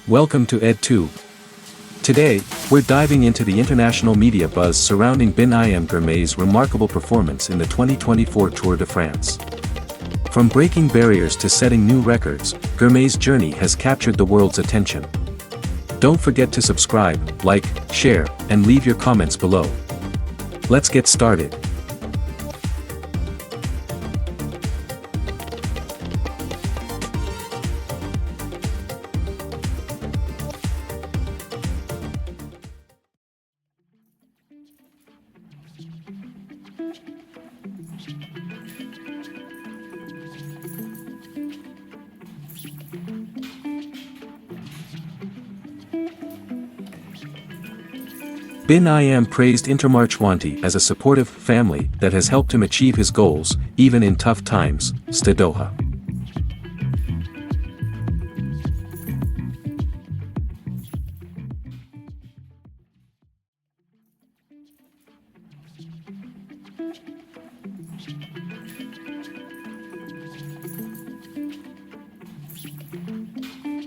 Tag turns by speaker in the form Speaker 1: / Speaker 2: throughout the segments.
Speaker 1: Welcome to Ed2. Today, we're diving into the international media buzz surrounding Biniam Girmay's remarkable performance in the 2024 Tour de France. From breaking barriers to setting new records, Girmay's journey has captured the world's attention. Don't forget to subscribe, like, share, and leave your comments below. Let's get started. Biniam praised inter-marche as a supportive family that has helped him achieve his goals, even in tough times. Doha.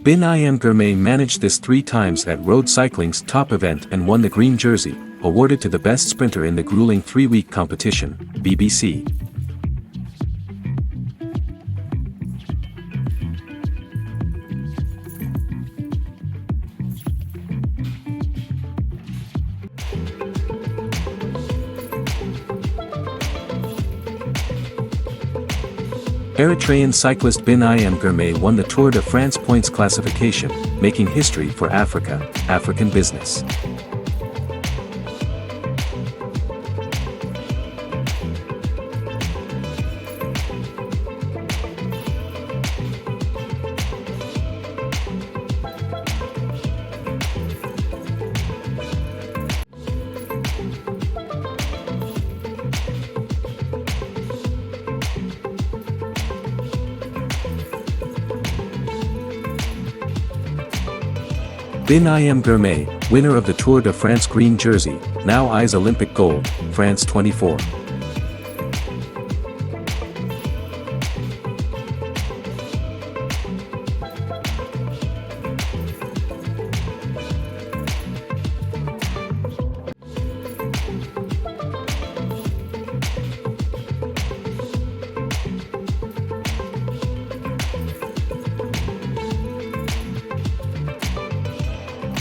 Speaker 1: Biniam Girmay managed this 3 times at road cycling's top event and won the green jersey, awarded to the best sprinter in the grueling 3-week competition, BBC. Eritrean cyclist Biniam Girmay won the Tour de France points classification, making history for African business. Biniam Girmay, winner of the Tour de France green jersey, now eyes Olympic gold, France 24.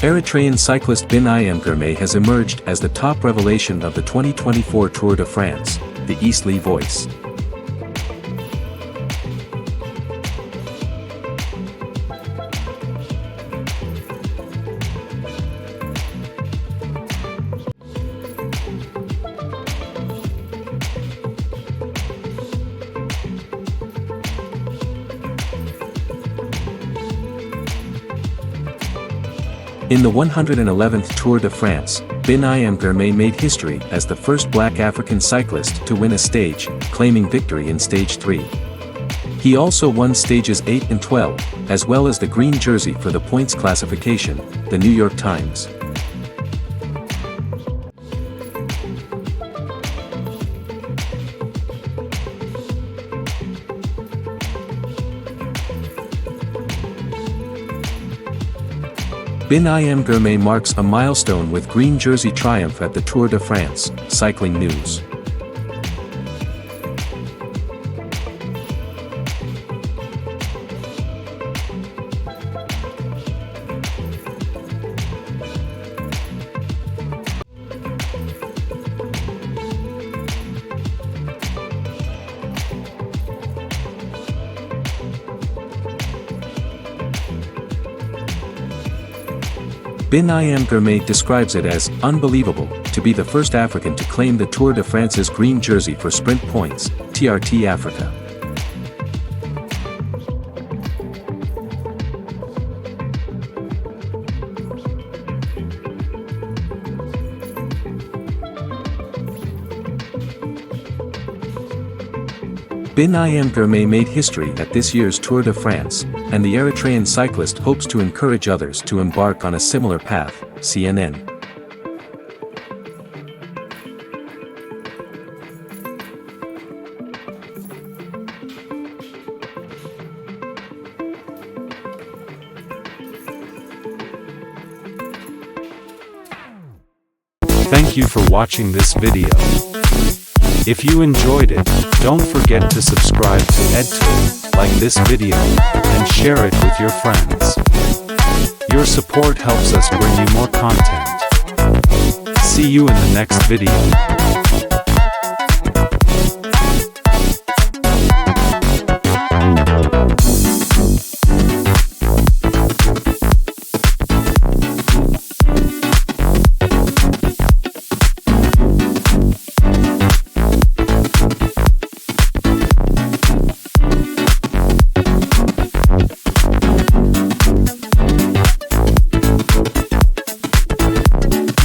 Speaker 1: Eritrean cyclist Biniam Girmay has emerged as the top revelation of the 2024 Tour de France, the Eastleigh voice. In the 111th Tour de France, Biniam Girmay made history as the first black African cyclist to win a stage, claiming victory in Stage 3. He also won Stages 8 and 12, as well as the green jersey for the points classification, The New York Times. Biniam Girmay marks a milestone with green jersey triumph at the Tour de France, Cycling News. Biniam Girmay describes it as unbelievable to be the first African to claim the Tour de France's green jersey for sprint points, TRT Africa. Biniam Girmay made history at this year's Tour de France, and the Eritrean cyclist hopes to encourage others to embark on a similar path, CNN.
Speaker 2: Thank you for watching this video. If you enjoyed it, don't forget to subscribe to EdTube, like this video, and share it with your friends. Your support helps us bring you more content. See you in the next video.